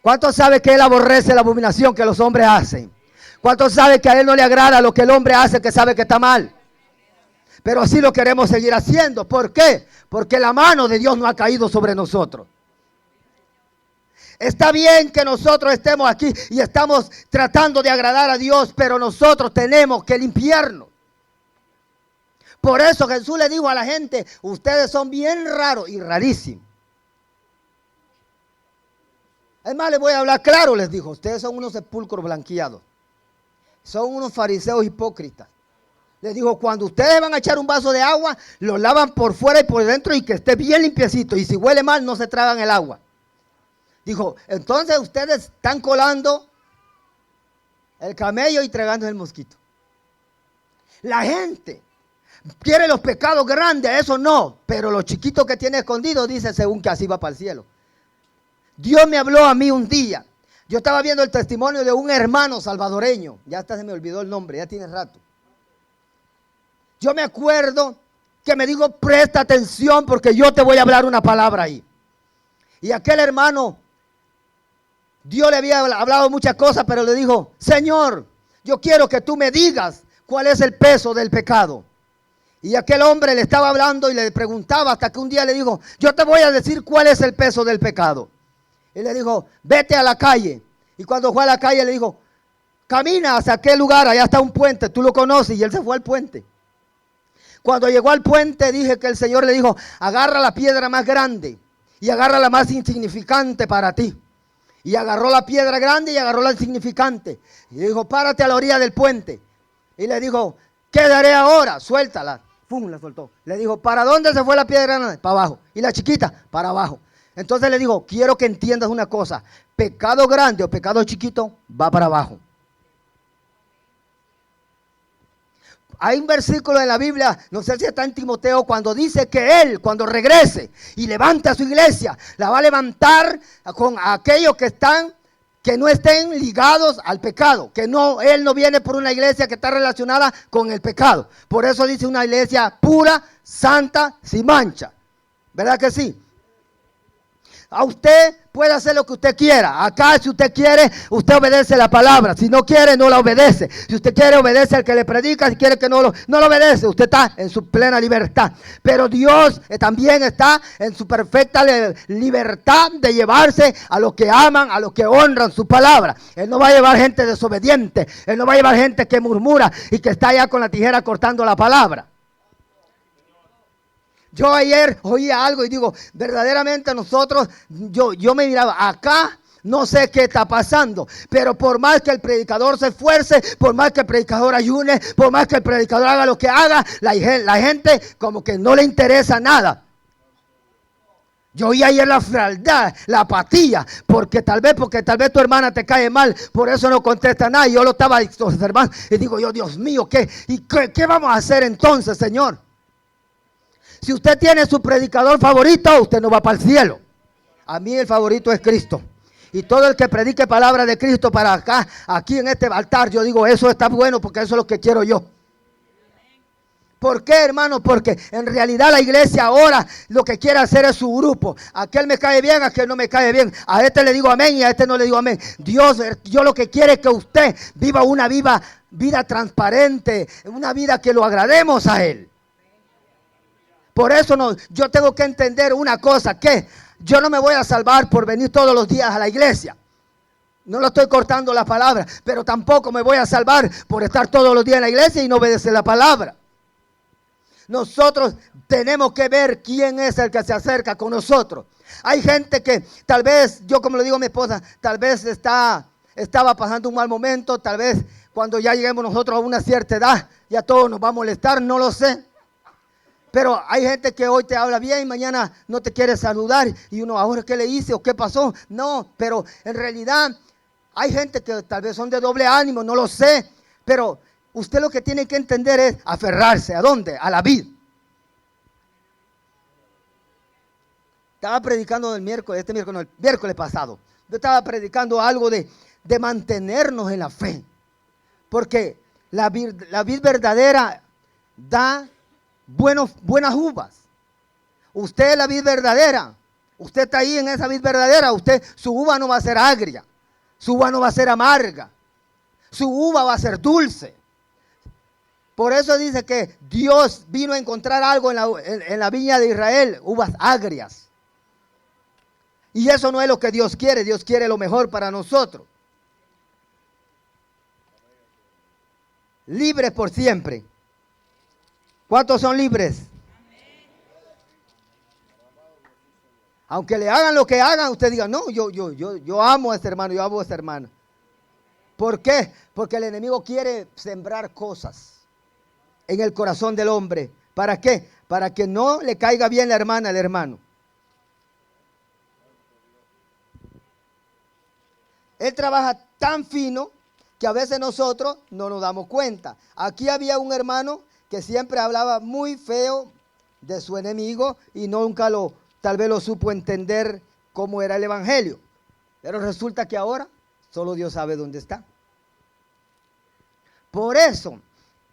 ¿Cuántos saben que Él aborrece la abominación que los hombres hacen? ¿Cuántos saben que a Él no le agrada lo que el hombre hace, que sabe que está mal? Pero así lo queremos seguir haciendo. ¿Por qué? Porque la mano de Dios no ha caído sobre nosotros. Está bien que nosotros estemos aquí y estamos tratando de agradar a Dios, pero nosotros tenemos que limpiarnos. Por eso Jesús le dijo a la gente, ustedes son bien raros y rarísimos. Es más, les voy a hablar claro, les dijo, ustedes son unos sepulcros blanqueados. Son unos fariseos hipócritas. Les dijo, cuando ustedes van a echar un vaso de agua, lo lavan por fuera y por dentro y que esté bien limpiecito. Y si huele mal, no se tragan el agua. Dijo, entonces ustedes están colando el camello y tragando el mosquito. La gente quiere los pecados grandes, eso no. Pero los chiquitos que tiene escondidos, dice según que así va para el cielo. Dios me habló a mí un día. Yo estaba viendo el testimonio de un hermano salvadoreño. Ya hasta se me olvidó el nombre, ya tiene rato. Yo me acuerdo que me dijo, presta atención porque yo te voy a hablar una palabra ahí. Y aquel hermano, Dios le había hablado muchas cosas, pero le dijo, Señor, yo quiero que tú me digas cuál es el peso del pecado. Y aquel hombre le estaba hablando y le preguntaba hasta que un día le dijo, yo te voy a decir cuál es el peso del pecado. Y le dijo, vete a la calle. Y cuando fue a la calle le dijo, camina hacia aquel lugar, allá está un puente, tú lo conoces. Y él se fue al puente. Cuando llegó al puente dije que el Señor le dijo, agarra la piedra más grande y agarra la más insignificante para ti. Y agarró la piedra grande y agarró la insignificante. Y dijo, párate a la orilla del puente. Y le dijo, ¿qué daré ahora? Suéltala. ¡Pum! La soltó. Le dijo, ¿para dónde se fue la piedra grande? Para abajo. Y la chiquita, para abajo. Entonces le digo, quiero que entiendas una cosa, pecado grande o pecado chiquito va para abajo. Hay un versículo en la Biblia, no sé si está en Timoteo, cuando dice que Él, cuando regrese y levante a su iglesia, la va a levantar con aquellos que no estén ligados al pecado, que no, Él no viene por una iglesia que está relacionada con el pecado. Por eso dice una iglesia pura, santa, sin mancha. ¿Verdad que sí? A usted puede hacer lo que usted quiera. Acá si usted quiere, usted obedece la palabra. Si no quiere, no la obedece. Si usted quiere, obedece al que le predica. Si quiere que no lo obedece, usted está en su plena libertad. Pero Dios también está en su perfecta libertad de llevarse a los que aman, a los que honran su palabra. Él no va a llevar gente desobediente. Él no va a llevar gente que murmura y que está allá con la tijera cortando la palabra. Yo ayer oía algo y digo, verdaderamente nosotros, yo me miraba, acá no sé qué está pasando, pero por más que el predicador se esfuerce, por más que el predicador ayune, por más que el predicador haga lo que haga, la gente como que no le interesa nada. Yo oí ayer la frialdad, la apatía, porque tal vez tu hermana te cae mal, por eso no contesta nada. Y yo lo estaba observando y digo yo, Dios mío, ¿qué vamos a hacer entonces, Señor? Si usted tiene su predicador favorito, usted no va para el cielo. A mí el favorito es Cristo. Y todo el que predique palabra de Cristo para acá, aquí en este altar, yo digo, eso está bueno porque eso es lo que quiero yo. ¿Por qué, hermano? Porque en realidad la iglesia ahora lo que quiere hacer es su grupo. Aquel me cae bien, aquel no me cae bien. A este le digo amén y a este no le digo amén. Dios lo que quiere es que usted viva una vida transparente, una vida que lo agrademos a Él. Por eso yo tengo que entender una cosa, que yo no me voy a salvar por venir todos los días a la iglesia. No lo estoy cortando la palabra, pero tampoco me voy a salvar por estar todos los días en la iglesia y no obedecer la palabra. Nosotros tenemos que ver quién es el que se acerca con nosotros. Hay gente que tal vez, yo como le digo a mi esposa, tal vez estaba pasando un mal momento, tal vez Cuando ya lleguemos nosotros a una cierta edad, ya todo nos va a molestar, no lo sé. Pero hay gente que hoy te habla bien y mañana no te quiere saludar. Y uno, ¿ahora qué le hice o qué pasó? No, pero en realidad hay gente que tal vez son de doble ánimo, no lo sé. Pero usted lo que tiene que entender es aferrarse. ¿A dónde? A la vid. Estaba predicando el miércoles pasado. Yo estaba predicando algo de mantenernos en la fe. Porque la vid verdadera da buenas uvas. Usted es la vid verdadera. Usted está ahí en esa vid verdadera. Su uva no va a ser agria. Su uva no va a ser amarga. Su uva va a ser dulce. Por eso dice que Dios vino a encontrar algo en la viña de Israel, uvas agrias. Y eso no es lo que Dios quiere. Dios quiere lo mejor para nosotros. Libres por siempre. ¿Cuántos son libres? Aunque le hagan lo que hagan, usted diga, no, yo amo a este hermano, yo amo a esta hermana. ¿Por qué? Porque el enemigo quiere sembrar cosas en el corazón del hombre. ¿Para qué? Para que no le caiga bien la hermana al hermano. Él trabaja tan fino que a veces nosotros no nos damos cuenta. Aquí había un hermano que siempre hablaba muy feo de su enemigo y nunca tal vez lo supo entender cómo era el evangelio. Pero resulta que ahora solo Dios sabe dónde está. Por eso,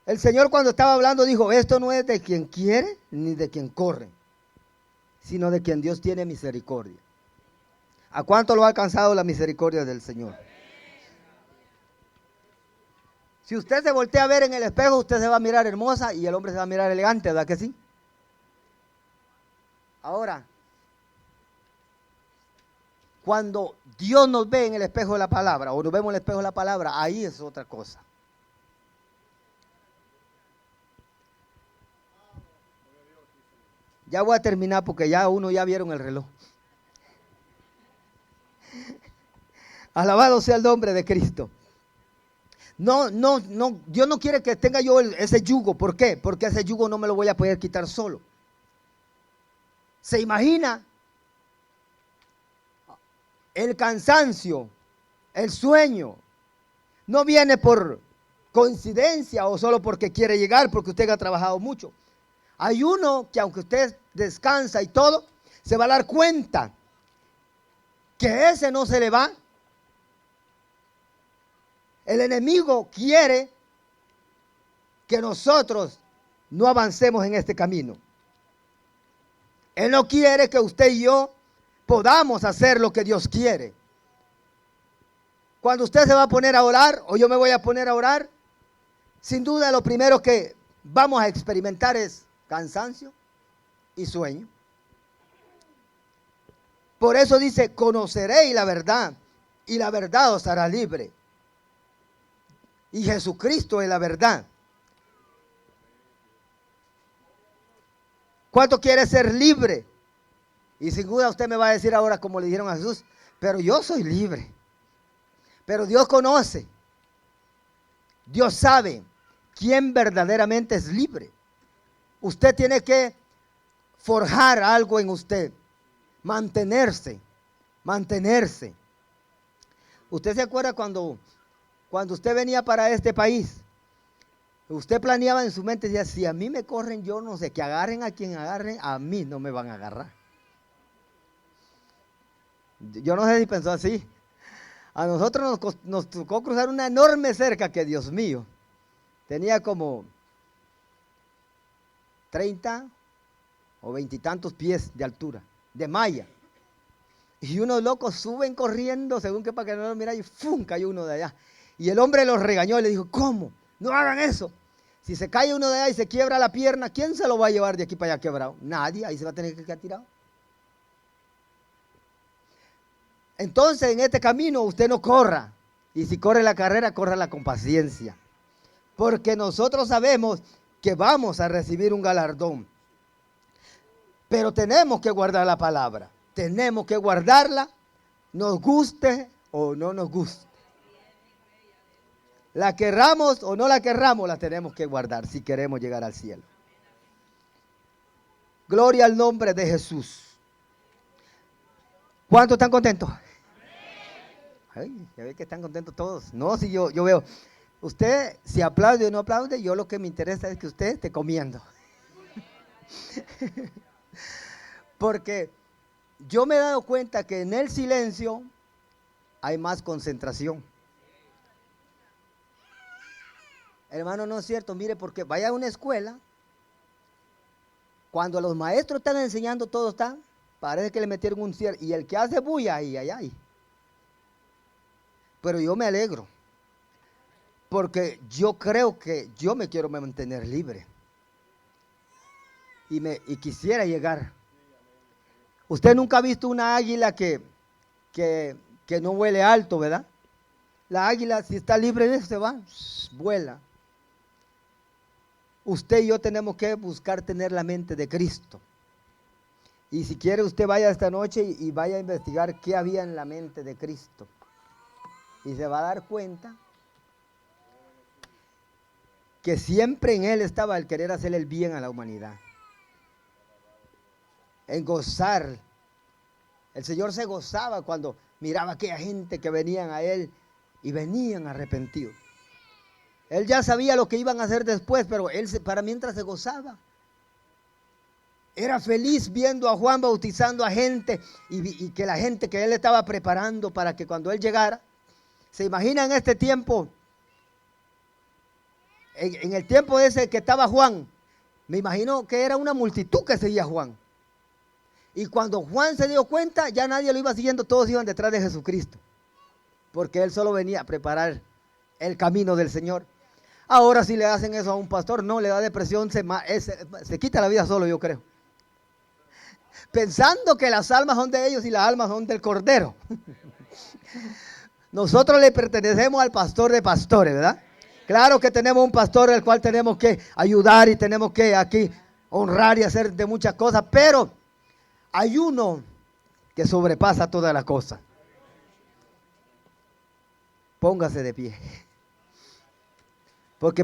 el Señor cuando estaba hablando dijo, esto no es de quien quiere ni de quien corre, sino de quien Dios tiene misericordia. ¿A cuánto lo ha alcanzado la misericordia del Señor? Si usted se voltea a ver en el espejo, usted se va a mirar hermosa y el hombre se va a mirar elegante, ¿verdad que sí? Ahora, cuando Dios nos ve en el espejo de la palabra, o nos vemos en el espejo de la palabra, ahí es otra cosa. Ya voy a terminar porque ya vieron el reloj. Alabado sea el nombre de Cristo. No, Dios no quiere que tenga yo ese yugo. ¿Por qué? Porque ese yugo no me lo voy a poder quitar solo. ¿Se imagina? El cansancio, el sueño, no viene por coincidencia o solo porque quiere llegar, porque usted ha trabajado mucho. Hay uno que aunque usted descansa y todo, se va a dar cuenta que ese no se le va. El enemigo quiere que nosotros no avancemos en este camino. Él no quiere que usted y yo podamos hacer lo que Dios quiere. Cuando usted se va a poner a orar, o yo me voy a poner a orar, sin duda lo primero que vamos a experimentar es cansancio y sueño. Por eso dice, conoceréis la verdad, y la verdad os hará libre. Y Jesucristo es la verdad. ¿Cuánto quiere ser libre? Y sin duda usted me va a decir ahora como le dijeron a Jesús, pero yo soy libre. Pero Dios conoce, Dios sabe quién verdaderamente es libre. Usted tiene que forjar algo en usted, mantenerse. ¿Usted se acuerda cuando usted venía para este país? Usted planeaba en su mente, decía, si a mí me corren, yo no sé, que agarren a quien agarren, a mí no me van a agarrar. Yo no sé si pensó así. A nosotros nos tocó cruzar una enorme cerca que, Dios mío, tenía como 30 o 20 y tantos pies de altura, de malla. Y unos locos suben corriendo, según que para que no lo mirara, y ¡fum! Cayó uno de allá. Y el hombre los regañó y le dijo, ¿cómo? No hagan eso. Si se cae uno de allá y se quiebra la pierna, ¿quién se lo va a llevar de aquí para allá quebrado? Nadie, ahí se va a tener que quedar tirado. Entonces, en este camino usted no corra. Y si corre la carrera, córrala con paciencia. Porque nosotros sabemos que vamos a recibir un galardón. Pero tenemos que guardar la palabra. Tenemos que guardarla, nos guste o no nos guste. La querramos o no la querramos, la tenemos que guardar si queremos llegar al cielo. Gloria al nombre de Jesús. ¿Cuántos están contentos? Ay, ya ve que están contentos todos. No, si yo veo. Usted, si aplaude o no aplaude, yo lo que me interesa es que usted esté comiendo. Porque yo me he dado cuenta que en el silencio hay más concentración. Hermano, no es cierto, mire, porque vaya a una escuela, cuando los maestros están enseñando, todos están, parece que le metieron un cierre, y el que hace bulla, ahí. Pero yo me alegro, porque yo creo que yo me quiero mantener libre, y quisiera llegar. Usted nunca ha visto una águila que no vuele alto, ¿verdad? La águila, si está libre, se va, vuela. Usted y yo tenemos que buscar tener la mente de Cristo. Y si quiere, usted vaya esta noche y vaya a investigar qué había en la mente de Cristo. Y se va a dar cuenta que siempre en Él estaba el querer hacer el bien a la humanidad. En gozar. El Señor se gozaba cuando miraba a aquella gente que venían a Él y venían arrepentidos. Él ya sabía lo que iban a hacer después, pero Él para mientras se gozaba. Era feliz viendo a Juan bautizando a gente y que la gente que Él estaba preparando para que cuando Él llegara. ¿Se imagina en este tiempo? En el tiempo ese que estaba Juan, me imagino que era una multitud que seguía a Juan. Y cuando Juan se dio cuenta, ya nadie lo iba siguiendo, todos iban detrás de Jesucristo. Porque Él solo venía a preparar el camino del Señor. Ahora si le hacen eso a un pastor, no, le da depresión, se quita la vida solo, yo creo. Pensando que las almas son de ellos y las almas son del Cordero. Nosotros le pertenecemos al pastor de pastores, ¿verdad? Claro que tenemos un pastor al cual tenemos que ayudar y tenemos que aquí honrar y hacer de muchas cosas, pero hay uno que sobrepasa todas las cosas. Póngase de pie. Porque